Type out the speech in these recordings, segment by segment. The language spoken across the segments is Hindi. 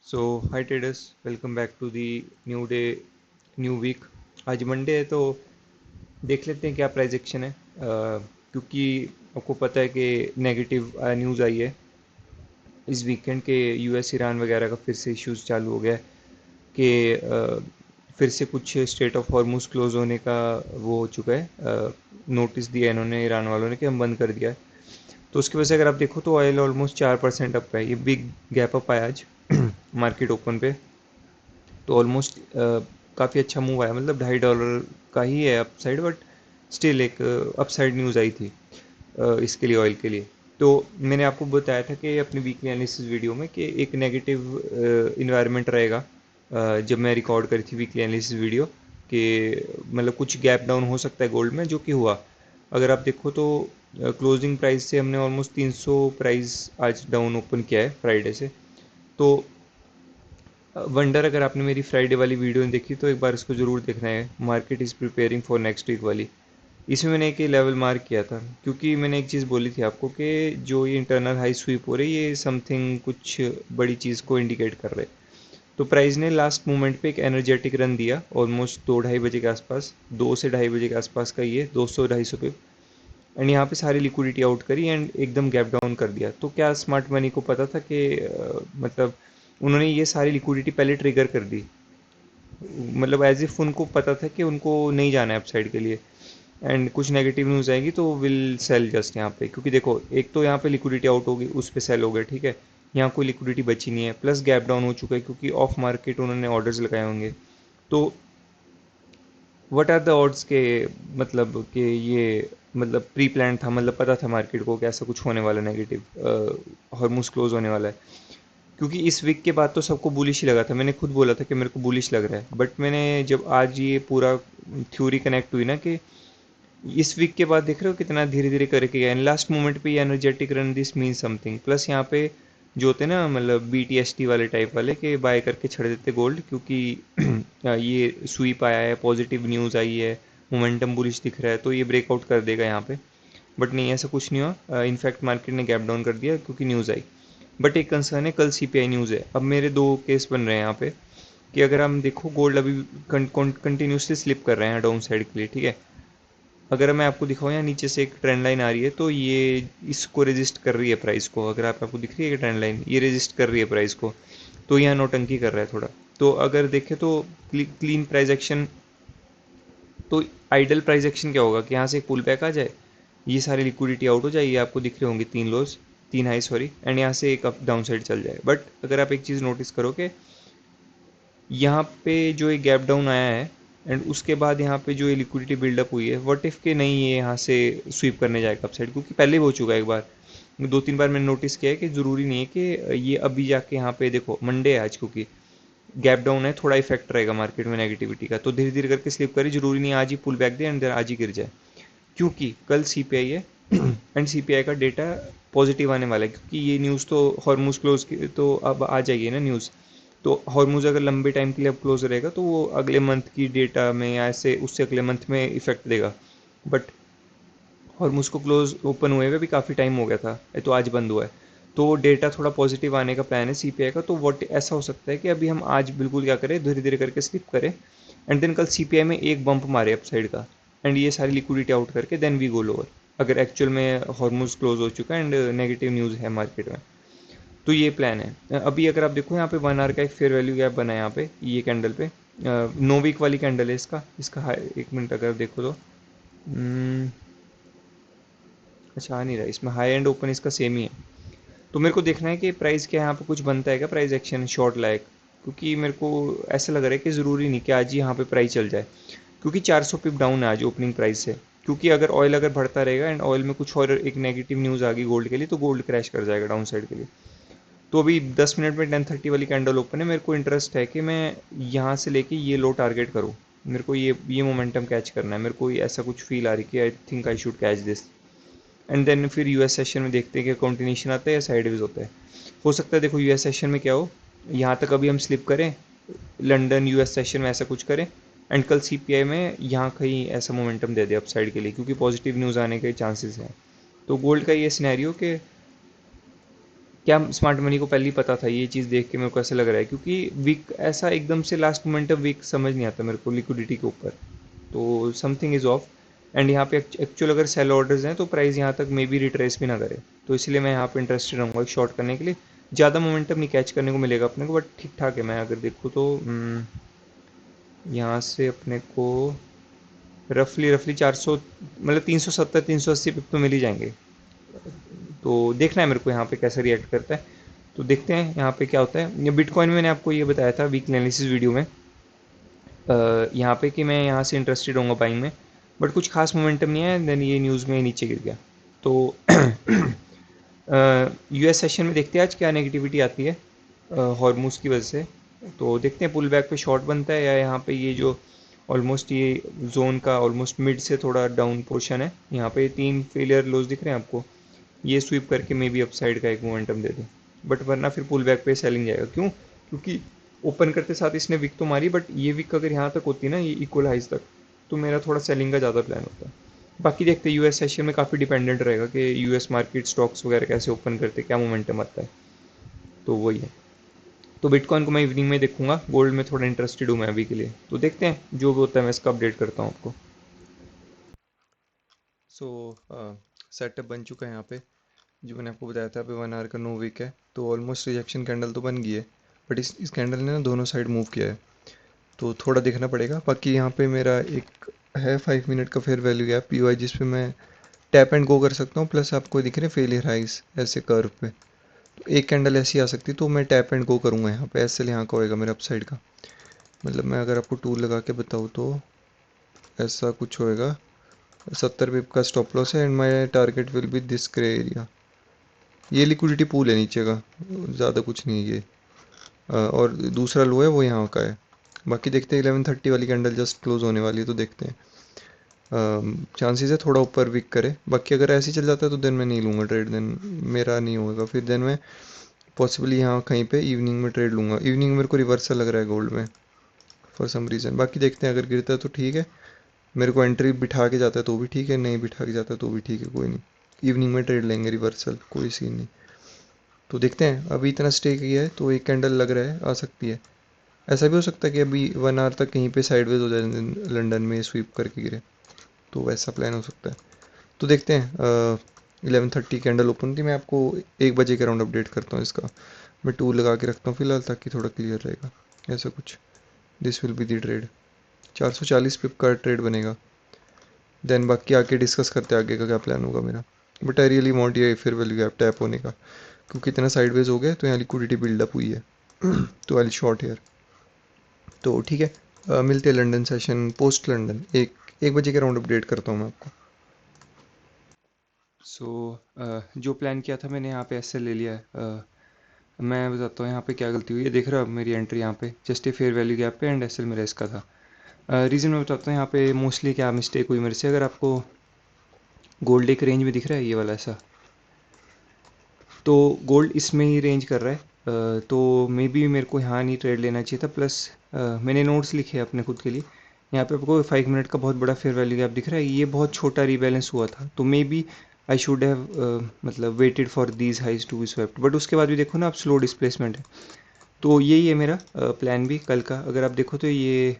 So hi traders, welcome back to the new day, new week. आज मंडे है तो देख लेते हैं क्या प्राइस एक्शन है। क्योंकि आपको पता है कि नेगेटिव न्यूज़ आई है इस वीकेंड के। यूएस ईरान वगैरह का फिर से इश्यूज चालू हो गया है कि फिर से कुछ स्टेट ऑफ हॉर्मुज क्लोज होने का वो हो चुका है। नोटिस दिया है इन्होंने ईरान वालों ने कि हम बंद कर दिया है। तो उसकी वजह से अगर आप देखो तो ऑयल ऑलमोस्ट 4% अप है। ये बिग गैप अप आया आज मार्केट ओपन पे। तो ऑलमोस्ट काफ़ी अच्छा मूव आया, मतलब $2.5 का ही है अपसाइड, बट स्टिल एक अपसाइड न्यूज़ आई थी इसके लिए, ऑयल के लिए। तो मैंने आपको बताया था कि अपनी वीकली एनालिसिस वीडियो में कि एक नेगेटिव इन्वायरमेंट रहेगा। जब मैं रिकॉर्ड करी थी वीकली एनालिसिस वीडियो कि मतलब कुछ गैप डाउन हो सकता है गोल्ड में, जो कि हुआ। अगर आप देखो तो क्लोजिंग प्राइस से हमने ऑलमोस्ट 300 प्राइस आज डाउन ओपन किया है फ्राइडे से। तो वंडर, अगर आपने मेरी फ्राइडे वाली वीडियो नहीं देखी तो एक बार इसको ज़रूर देखना है, market is preparing for next week वाली। इसमें मैंने एक लेवल मार्क किया था, क्योंकि मैंने एक चीज़ बोली थी आपको कि जो ये इंटरनल हाई स्वीप हो रही है ये समथिंग कुछ बड़ी चीज़ को इंडिकेट कर रहे। तो प्राइस ने लास्ट मोमेंट पे एक एनर्जेटिक रन दिया ऑलमोस्ट 2-2:30 बजे के आसपास, 2 से 2:30 बजे के आसपास का, ये 200-250 पे। एंड यहाँ पे सारी लिक्विडिटी आउट करी एंड एकदम गैप डाउन कर दिया। तो क्या स्मार्ट मनी को पता था कि मतलब उन्होंने ये सारी लिक्विडिटी पहले ट्रिगर कर दी, मतलब एज इफ उनको पता था कि उनको नहीं जाना है अपसाइड के लिए, एंड कुछ नेगेटिव न्यूज़ आएगी तो विल सेल जस्ट यहाँ पे। क्योंकि देखो, एक तो यहाँ पे लिक्विडिटी आउट होगी, उस पे सेल हो गया, ठीक है। यहाँ कोई लिक्विडिटी बची नहीं है, प्लस गैप डाउन हो चुका है क्योंकि ऑफ मार्केट उन्होंने ऑर्डर्स लगाए होंगे। तो व्हाट आर द ऑड्स के, मतलब कि ये मतलब प्री प्लान था, मतलब पता था मार्केट को कि ऐसा कुछ होने वाला नेगेटिव, हॉर्मूज क्लोज होने वाला है। क्योंकि इस वीक के बाद तो सबको बुलिश ही लगा था, मैंने खुद बोला था कि मेरे को बुलिश लग रहा है, बट मैंने जब आज ये पूरा थ्योरी कनेक्ट हुई ना कि इस वीक के बाद देख रहे हो कितना धीरे धीरे करके गया, लास्ट मोमेंट पे ये energetic run, this mean something. Plus यहाँ पे जो होते हैं ना, मतलब BTST वाले टाइप वाले के बाय करके छड़ देते गोल्ड, क्योंकि ये स्वीप आया है, पॉजिटिव न्यूज़ आई है, मोमेंटम बुलिश दिख रहा है, तो ये ब्रेकआउट कर देगा यहाँ पे। बट नहीं, ऐसा कुछ नहीं हुआ। इनफैक्ट मार्केट ने गैप डाउन कर दिया क्योंकि न्यूज़ आई। बट एक कंसर्न है, कल CPI न्यूज़ है। अब मेरे दो केस बन रहे हैं यहाँ पे कि अगर हम देखो गोल्ड अभी कंटिन्यूसली स्लिप कर रहे हैं डाउन साइड के लिए, ठीक है। अगर मैं आपको दिखाऊँ, यहाँ नीचे से एक ट्रेंड लाइन आ रही है, तो ये इसको रेजिस्ट कर रही है प्राइस को। अगर आपको दिख रही है कि ट्रेंड लाइन ये रेजिस्ट कर रही है प्राइस को, तो यहाँ नोटंकी कर रहा है थोड़ा। तो अगर देखें तो क्लीन प्राइस एक्शन, तो आइडल प्राइस एक्शन क्या होगा कि यहाँ से एक पुल बैक आ जाए, ये सारी लिक्विडिटी आउट हो जाए, ये आपको दिख रहे होंगे 3 लोज, 3 हाई सॉरी, एंड यहाँ से एक अप डाउन साइड चल जाए। बट अगर आप एक चीज़ नोटिस करो कि यहाँ पे जो एक गैप डाउन आया है एंड उसके बाद यहाँ पे जो ये लिक्विडिटी बिल्डअप हुई है, व्हाट इफ़ के नहीं ये यहाँ से स्वीप करने जाएगा अपसाइड, क्योंकि पहले भी हो चुका है एक बार। 2-3 बार मैंने नोटिस किया है कि ज़रूरी नहीं है कि ये अभी जाके यहाँ पे, देखो मंडे है आज, क्योंकि गैप डाउन है, थोड़ा इफेक्ट रहेगा मार्केट में नेगेटिविटी का, तो धीरे धीरे करके स्लिप करे, जरूरी नहीं आज ही पुल बैक दे एंड देन आज ही गिर जाए। क्योंकि कल CPI है एंड CPI का डेटा पॉजिटिव आने वाला है, क्योंकि ये न्यूज़ तो हॉर्मूज क्लोज की तो अब आ जाएगी ना न्यूज़। तो हॉर्मूज अगर लंबे टाइम के लिए अब क्लोज रहेगा तो वो अगले मंथ की डेटा में या ऐसे उससे अगले मंथ में इफेक्ट देगा। बट हॉर्मूज को क्लोज ओपन हुए हुए भी काफ़ी टाइम हो गया था, ये तो आज बंद हुआ है। तो डेटा थोड़ा पॉजिटिव आने का प्लान है CPI का, तो वट ऐसा हो सकता है कि अभी हम आज बिल्कुल क्या करें, धीरे धीरे करके स्लिप करें एंड देन कल CPI में एक बम्प मारे अपसाइड का, एंड ये सारी लिक्विडिटी आउट करके देन वी गो लोअर, अगर एक्चुअल में हॉर्मूज क्लोज हो चुका है एंड नेगेटिव न्यूज़ है मार्केट में। तो ये प्लान है। अभी अगर आप देखो यहाँ पे 1 आवर का एक फेयर वैल्यू गैप बना है यहाँ पे, ये कैंडल पे, 9 वीक वाली कैंडल है इसका इसका एक मिनट अगर देखो तो, अच्छा आ नहीं रहा, इसमें हाई एंड ओपन इसका सेम ही है। तो मेरे को देखना है कि प्राइस क्या यहाँ पे कुछ बनता है क्या, प्राइस एक्शन शॉर्ट लायक। क्योंकि मेरे को ऐसा लग रहा है कि ज़रूरी नहीं कि आज ही यहाँ पे प्राइस चल जाए, क्योंकि 400 पिप डाउन है आज ओपनिंग प्राइस से। क्योंकि अगर ऑयल अगर बढ़ता रहेगा एंड ऑयल में कुछ और एक नेगेटिव न्यूज़ आ गई गोल्ड के लिए, तो गोल्ड क्रैश कर जाएगा डाउन साइड के लिए। तो अभी 10 मिनट में 10:30 वाली कैंडल ओपन है, मेरे को इंटरेस्ट है कि मैं यहाँ से लेके ये लो टारगेट करूँ। मेरे को ये मोमेंटम कैच करना है, मेरे को ऐसा कुछ फील आ रही कि I think I should catch this. And then फिर US सेशन में देखते हैं कि कंटिन्यूशन आता है या साइडवेज होता है। हो सकता है देखो US सेशन में क्या हो, यहाँ तक अभी हम स्लिप करें, लंदन US सेशन में ऐसा कुछ करें, एंड कल CPI में यहाँ कहीं ऐसा मोमेंटम दे दे अपसाइड के लिए, क्योंकि पॉजिटिव न्यूज़ आने के चांसेस हैं। तो गोल्ड का ये सिनेरियो कि क्या स्मार्ट मनी को पहले ही पता था, ये चीज़ देख के मेरे को ऐसा लग रहा है, क्योंकि वीक ऐसा एकदम से लास्ट मोमेंट वीक समझ नहीं आता मेरे को लिक्विडिटी के ऊपर, तो समथिंग इज़ ऑफ। एंड यहाँ पे एक्चुअल अगर सेल ऑर्डर्स हैं तो प्राइस यहाँ तक मे बी रिट्रेस भी ना करे, तो इसलिए मैं यहाँ पे इंटरेस्टेड रहूँगा शॉर्ट करने के लिए। ज़्यादा मोमेंटम नहीं कैच करने को मिलेगा अपने को, बट ठीक ठाक है। मैं अगर देखूँ तो यहाँ से अपने को रफली रफली 400, मतलब 370 380 पिप तो मिल ही जाएंगे। तो देखना है मेरे को यहाँ पे कैसे रिएक्ट करता है, तो देखते हैं यहाँ पे क्या होता है। ये बिटकॉइन में मैंने आपको ये बताया था वीकली एनालिसिस वीडियो में, यहाँ पे कि मैं यहाँ से इंटरेस्टेड होऊंगा बाइंग में, बट कुछ खास मोमेंटम नहीं है, देन ये न्यूज़ में नीचे गिर गया। तो यूएस सेशन में देखते हैं आज क्या नेगेटिविटी आती है हॉर्मूज की वजह से। तो देखते हैं पुल बैक पे शॉर्ट बनता है या यहाँ पे ये जो ऑलमोस्ट ये जोन का ऑलमोस्ट मिड से थोड़ा डाउन पोर्शन है, यहाँ पे 3 फेलियर लोज दिख रहे हैं आपको, ये स्वीप करके मे बी अपसाइड का एक मोमेंटम दे दे, बट वरना फिर पुल बैक पे सेलिंग जाएगा। क्यों? क्योंकि ओपन करते साथ इसने विक तो मारी, बट ये विक अगर यहाँ तक होती है ना, ये इक्वल हाइज तक, तो मेरा थोड़ा सेलिंग का ज़्यादा प्लान होता है। बाकी देखते हैं, यूएस सेशन में काफ़ी डिपेंडेंट रहेगा कि यूएस मार्केट स्टॉक्स वगैरह कैसे ओपन करते, क्या मोमेंटम आता है, तो वही है। तो बिटकॉइन को मैं इवनिंग में देखूंगा, गोल्ड में थोड़ा इंटरेस्टेड हूँ मैं अभी के लिए, तो देखते हैं जो भी होता है मैं इसका अपडेट करता हूँ आपको। सो सेटअप बन चुका है यहाँ पे, जो मैंने आपको बताया था अभी 1 आवर का नो वीक है, तो ऑलमोस्ट रिजेक्शन कैंडल तो बन गई है, बट इस कैंडल ने ना दोनों साइड मूव किया है, तो थोड़ा देखना पड़ेगा। बाकी यहाँ पे मेरा एक है 5 मिनट का fair value gap P Y, जिस पे मैं टैप एंड गो कर सकता हूँ, प्लस आपको दिख रहे हैं फेलियर हाइस ऐसे कर्व पे, तो एक कैंडल ऐसी आ सकती है, तो मैं टैप एंड गो करूँगा यहाँ पे। ऐसे यहाँ का होएगा मेरा अपसाइड का, मतलब मैं अगर आपको टूल लगा के बताऊँ तो ऐसा कुछ होएगा। 70 पिप का स्टॉप लॉस है and my target will be this grey area. ये लिक्विडिटी पूल है नीचे का, ज़्यादा कुछ नहीं है ये। और दूसरा लो है वो यहाँ का है। बाकी देखते हैं 11:30 वाली कैंडल जस्ट क्लोज होने वाली है, तो देखते हैं। चांसेस है थोड़ा ऊपर विक करे, बाकी अगर ऐसे ही चल जाता है तो देन मैं नहीं लूँगा ट्रेड, देन मेरा नहीं होगा, फिर देन मैं पॉसिबली यहाँ कहीं पे इवनिंग में ट्रेड लूँगा। इवनिंग मेरे को रिवर्सल लग रहा है गोल्ड में फॉर सम रीज़न। बाकी देखते हैं, अगर गिरता है तो ठीक है, मेरे को एंट्री बिठा के जाता है तो भी ठीक है, नहीं बिठा के जाता है तो भी ठीक है, कोई नहीं। इवनिंग में ट्रेड लेंगे रिवर्सल, कोई सीन नहीं। तो देखते हैं, अभी इतना स्टे किया है तो एक कैंडल लग रहा है आ सकती है। ऐसा भी हो सकता है कि अभी 1 आवर तक कहीं पे साइडवेज हो जाए, लंदन में स्वीप करके गिरे, तो वैसा प्लान हो सकता है। तो देखते हैं। 11:30 कैंडल ओपन थी, मैं आपको 1 बजे के अराउंड अपडेट करता हूँ इसका। मैं टूल लगा के रखता हूँ फिलहाल, ताकि थोड़ा क्लियर रहेगा ऐसा कुछ। This will be the trade, 440 पिप का ट्रेड बनेगा, देन बाकी आके डिस्कस करते हैं आगे का क्या प्लान होगा मेरा। बट आई रियली वांट ये फिर वैल्यू गैप टैप होने का, क्योंकि इतना साइडवेज हो गया तो यहाँ लिक्विडिटी बिल्डअप हुई है। तो आई शॉर्ट हेयर। तो ठीक है, मिलते हैं लंदन सेशन पोस्ट लंदन, 1 बजे के राउंड अपडेट करता हूँ मैं आपको। जो प्लान किया था मैंने यहाँ पे ऐसे ले लिया है। मैं बताता हूँ यहाँ पे क्या गलती हुई है। देख रहा हो मेरी एंट्री यहाँ पे just a fair value gap पे, एंड एसएल मेरा इसका था। रीज़न मैं बताता हूँ यहाँ पे मोस्टली क्या मिस्टेक हुई मेरे से। अगर आपको गोल्ड एक रेंज में दिख रहा है ये वाला ऐसा, तो गोल्ड इसमें ही रेंज कर रहा है। तो मे बी मेरे को यहाँ नहीं ट्रेड लेना चाहिए था। प्लस मैंने नोट्स लिखे हैं अपने खुद के लिए। यहाँ पे आपको 5 मिनट का बहुत बड़ा फेयर वैल्यू गैप दिख रहा है, ये बहुत छोटा रीबैलेंस हुआ था, तो maybe I should have मतलब weighted for these highs to be swept. But उसके बाद भी देखो ना आप, स्लो डिस्प्लेसमेंट है। तो यही है मेरा प्लान भी कल का। अगर आप देखो तो ये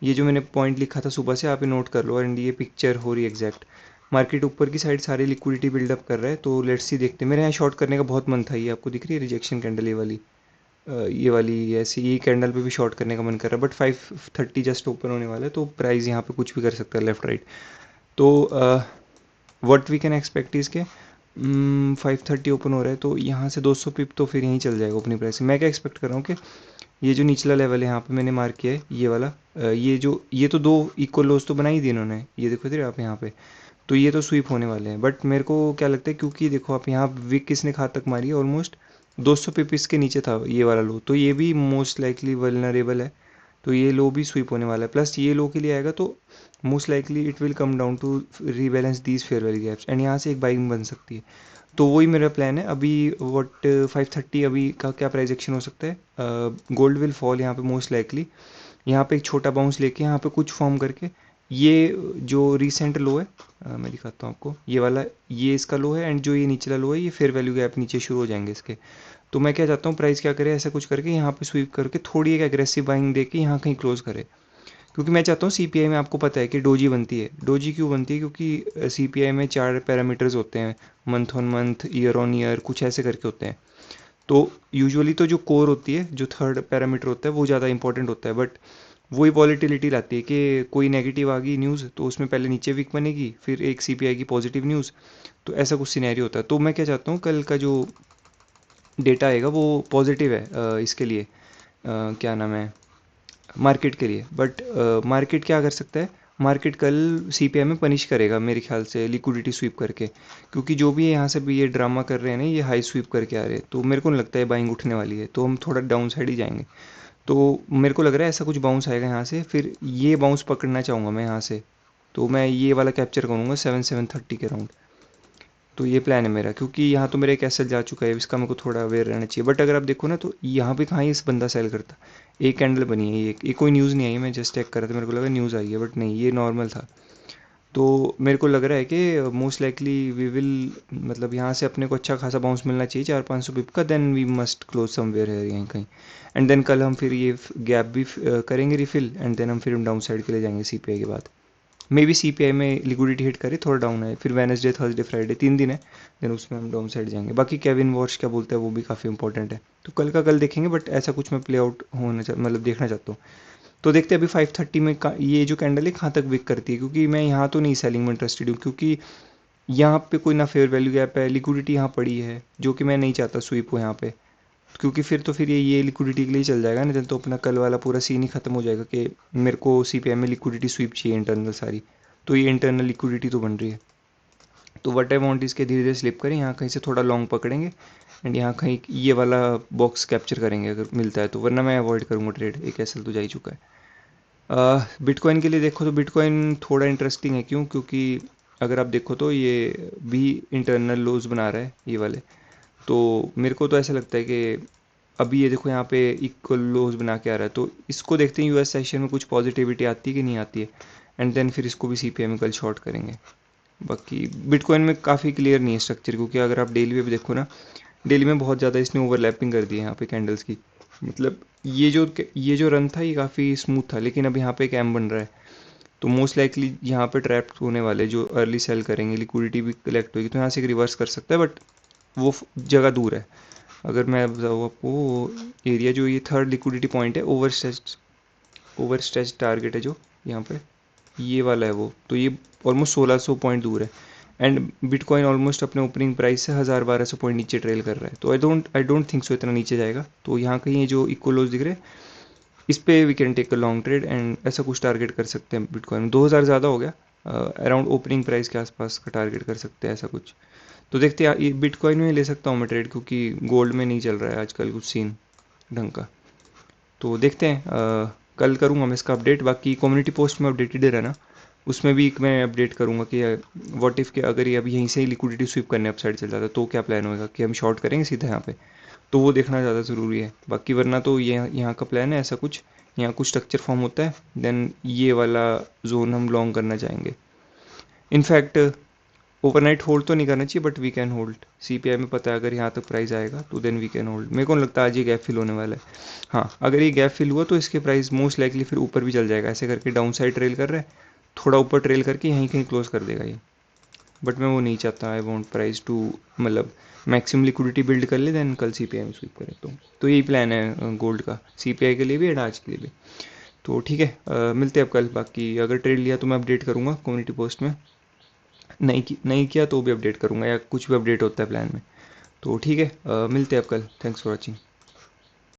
जो मैंने पॉइंट लिखा था सुबह से, आप नोट कर लो, एंड ये पिक्चर हो रही है एग्जैक्ट। मार्केट ऊपर की साइड सारी लिक्विडिटी बिल्डअप कर रहा है, तो लेट्स सी देखते हैं। मेरे यहाँ शॉर्ट करने का बहुत मन था, ये आपको दिख रही है रिजेक्शन कैंडल ये वाली ऐसी, ये कैंडल पे भी शॉर्ट करने का मन कर रहा है, बट 5:30 जस्ट ओपन होने वाला है, तो प्राइस यहाँ पे कुछ भी कर सकता है लेफ्ट राइट। तो व्हाट वी कैन एक्सपेक्ट इसके 5:30 ओपन हो रहा है, तो यहाँ से 200 पिप तो फिर यहीं चल जाएगा अपनी प्राइस। मैं क्या एक्सपेक्ट कर रहा हूँ कि ये जो निचला लेवल है यहाँ पे मैंने मार्क किया है ये वाला, ये तो दो इक्वल लोज तो बनाई दी इन्होंने, ये देखो इधर आप यहाँ पे, तो ये तो स्वीप होने वाले हैं। बट मेरे को क्या लगता है, क्योंकि देखो आप यहाँ विक किसने कहाँ तक मारी है, ऑलमोस्ट 200 पिपिस के नीचे था ये वाला लो, तो ये भी मोस्ट लाइकली वल्नरेबल है, तो ये लो भी स्वीप होने वाला है। प्लस ये लो के लिए आएगा तो most likely it will come down to rebalance these fair value gaps, and यहाँ से एक बाइंग बन सकती है। तो वही मेरा प्लान है अभी। व्हाट 5:30 अभी का क्या प्राइस एक्शन हो सकता है। गोल्ड विल फॉल यहाँ पे मोस्ट लाइकली, यहाँ पे एक छोटा बाउंस लेके यहाँ पे कुछ फॉर्म करके ये जो रिसेंट लो है, मैं दिखाता हूँ आपको, ये वाला, ये इसका लो है, एंड जो ये निचला लो है, ये फेयर वैल्यू गैप नीचे शुरू हो जाएंगे इसके। तो मैं क्या चाहता हूँ, प्राइस क्या करे, ऐसा कुछ करके यहाँ पे स्वीप करके थोड़ी एक एग्रेसिव बाइंग दे के यहाँ कहीं क्लोज करे। क्योंकि मैं चाहता हूँ, सीपीआई में आपको पता है कि डोजी बनती है। डोजी क्यों बनती है? क्योंकि सीपीआई में 4 पैरामीटर्स होते हैं, month on month, year on year, कुछ ऐसे करके होते हैं। तो यूजुअली तो जो कोर होती है, जो थर्ड पैरामीटर होता है, वो ज़्यादा इंपॉर्टेंट होता है, बट वही वॉलीटिलिटी लाती है कि कोई नेगेटिव आ गई न्यूज़ तो उसमें पहले नीचे वीक बनेगी, फिर एक सीपीआई की पॉजिटिव न्यूज़। तो ऐसा कुछ सिनेरियो होता है। तो मैं क्या चाहता हूँ, कल का जो डेटा आएगा वो पॉजिटिव है इसके लिए, क्या नाम है, मार्केट के लिए। बट मार्केट क्या कर सकता है, मार्केट कल सीपीआई में पनिश करेगा मेरे ख्याल से लिक्विडिटी स्वीप करके। क्योंकि जो भी यहाँ से भी ये ड्रामा कर रहे हैं ना, ये हाई स्वीप करके आ रहे हैं, तो मेरे को नहीं लगता है बाइंग उठने वाली है, तो हम थोड़ा डाउन साइड ही जाएंगे। तो मेरे को लग रहा है ऐसा कुछ बाउंस आएगा यहाँ से, फिर ये बाउंस पकड़ना चाहूँगा मैं यहाँ से। तो मैं ये वाला कैप्चर करूँगा 7-7:30 के राउंड। तो ये प्लान है मेरा, क्योंकि यहाँ तो मेरा एक एसएल जा चुका है, इसका मेरे को थोड़ा अवेयर रहना चाहिए। बट अगर आप देखो ना, तो यहाँ पे कहाँ ही इस बंदा सेल करता। एक कैंडल बनी है, ये कोई न्यूज़ नहीं आई, मैं जस्ट चेक कर रहा था, मेरे को लगा न्यूज़ आई है, बट नहीं, ये नॉर्मल था। तो मेरे को लग रहा है कि मोस्ट लाइकली वी विल, मतलब यहाँ से अपने को अच्छा खासा बाउंस मिलना चाहिए 400-500 पिप का, then we must close somewhere है यहीं कहीं। एंड देन कल हम फिर ये गैप भी करेंगे रिफिल, एंड देन हम फिर डाउन साइड के लिए जाएंगे सीपीआई के बाद। मे बी सीपीआई में लिक्विडिटी हिट करे, थोड़ा डाउन है, फिर वेनसडे, थर्सडे, फ्राइडे, 3 दिन है, देन उसमें हम डाउन साइड जाएंगे। बाकी केविन वॉर्श क्या बोलता है वो भी काफ़ी इंपॉर्टेंट है, तो कल का कल देखेंगे। बट ऐसा कुछ मैं प्ले आउट मतलब देखना चाहता हूँ। तो देखते हैं अभी 5:30 में ये जो कैंडल है कहाँ तक विक करती है, क्योंकि मैं यहाँ तो नहीं सेलिंग में इंटरेस्टेड हूँ, क्योंकि यहाँ पे कोई ना फेयर वैल्यू गैप है, लिक्विडिटी यहाँ पड़ी है, जो कि मैं नहीं चाहता स्वीप हो यहाँ पे। क्योंकि फिर तो फिर ये लिक्विडिटी के लिए चल जाएगा ना, तो अपना कल वाला पूरा सीन ही खत्म हो जाएगा कि मेरे को सीपीआई में लिक्विडिटी स्वीप चाहिए इंटरनल सारी। तो ये इंटरनल लिक्विडिटी तो बन रही है। तो वट आई वॉन्ट इसके धीरे धीरे स्लिप करें, यहाँ कहीं से थोड़ा लॉन्ग पकड़ेंगे, एंड यहाँ कहीं ये वाला बॉक्स कैप्चर करेंगे अगर मिलता है तो, वरना मैं अवॉइड करूँगा ट्रेड, एक एसएल तो जा ही चुका है। बिटकॉइन के लिए देखो तो बिटकॉइन थोड़ा इंटरेस्टिंग है, क्यों? क्योंकि अगर आप देखो तो ये भी इंटरनल लोज बना रहा है ये वाले। तो मेरे को तो ऐसा लगता है कि अभी ये देखो यहाँ पे इक्वल लोज बना के आ रहा है, तो इसको देखते हैं यूएस सेशन में कुछ पॉजिटिविटी आती है कि नहीं आती है, एंड देन फिर इसको भी सीपीआई में कल शॉर्ट करेंगे। बाकी बिटकॉइन में काफ़ी क्लियर नहीं है स्ट्रक्चर, क्योंकि अगर आप डेली पे भी देखो ना, डेली में बहुत ज़्यादा इसने ओवरलैपिंग कर दी है यहाँ पे कैंडल्स की। मतलब ये जो रन था ये काफ़ी स्मूथ था, लेकिन अब यहाँ पे एक एम बन रहा है। तो मोस्ट लाइकली यहाँ पे ट्रैप होने वाले जो अर्ली सेल करेंगे, लिक्विडिटी भी कलेक्ट होगी, तो यहाँ से एक रिवर्स कर सकता है, बट वो जगह दूर है। अगर मैं बताऊँ आपको, एरिया जो ये थर्ड लिक्विडिटी पॉइंट है, ओवर स्ट्रेच टारगेट है जो यहाँ पे, ये वाला है वो, तो ये ऑलमोस्ट 1600 पॉइंट दूर है। एंड बिटकॉइन ऑलमोस्ट अपने ओपनिंग प्राइस से 1000-1200 पॉइंट नीचे ट्रेल कर रहा है, तो आई डोंट थिंक सो इतना नीचे जाएगा। तो यहाँ कहीं ये जो इक्वलोज दिख रहे हैं, इस पे we can take a long trade, and ऐसा कुछ टारगेट कर सकते हैं बिटकॉइन में। 2000 ज़्यादा हो गया, अराउंड ओपनिंग प्राइस के आसपास का टारगेट कर सकते हैं ऐसा कुछ। तो देखते हैं, ये बिटकॉइन में ले सकता हूँ मैं ट्रेड, क्योंकि गोल्ड में नहीं चल रहा है आजकल कुछ सीन ढंग का। तो देखते हैं, कल करूँगा मैं इसका अपडेट। बाकी कम्युनिटी पोस्ट में अपडेटेड रहना, उसमें भी मैं अपडेट करूँगा कि व्हाट इफ़ के अगर ये अभी यहीं से ही लिक्विडिटी स्वीप करने अपसाइड चल जाता है तो क्या प्लान होगा, कि हम शॉर्ट करेंगे सीधा यहाँ पे। तो वो देखना ज़्यादा ज़रूरी है। बाकी वरना तो ये यहाँ का प्लान है ऐसा कुछ, यहाँ कुछ स्ट्रक्चर फॉर्म होता है, देन ये वाला जोन हम लॉन्ग करना चाहेंगे। इनफैक्ट ओवरनाइट होल्ड तो नहीं करना चाहिए, but we can hold. CPI में पता है अगर यहाँ तक प्राइस आएगा तो देन वी कैन होल्ड। मेरे को नहीं लगता आज ये गैप फिल होने वाला है। हाँ, अगर ये गैप फिल हुआ तो इसके प्राइस मोस्ट लाइकली फिर ऊपर भी चल जाएगा, ऐसे करके डाउन साइड ट्रेल कर रहा है, थोड़ा ऊपर ट्रेल करके यहीं कहीं क्लोज कर देगा ये। बट मैं वो नहीं चाहता, आई वॉन्ट प्राइस टू, मतलब मैक्सिमम लिक्विडिटी बिल्ड कर ले, देन कल सीपीआई में स्वीप करे। तो यही प्लान है गोल्ड का, सीपीआई के लिए भी एंड आज के लिए भी। तो ठीक है, मिलते हैं अब कल। बाकी अगर ट्रेड लिया तो मैं अपडेट करूँगा कम्युनिटी पोस्ट में, नहीं किया तो भी अपडेट करूँगा, या कुछ भी अपडेट होता है प्लान में। तो ठीक है, मिलते हैं अब कल। Thanks for watching.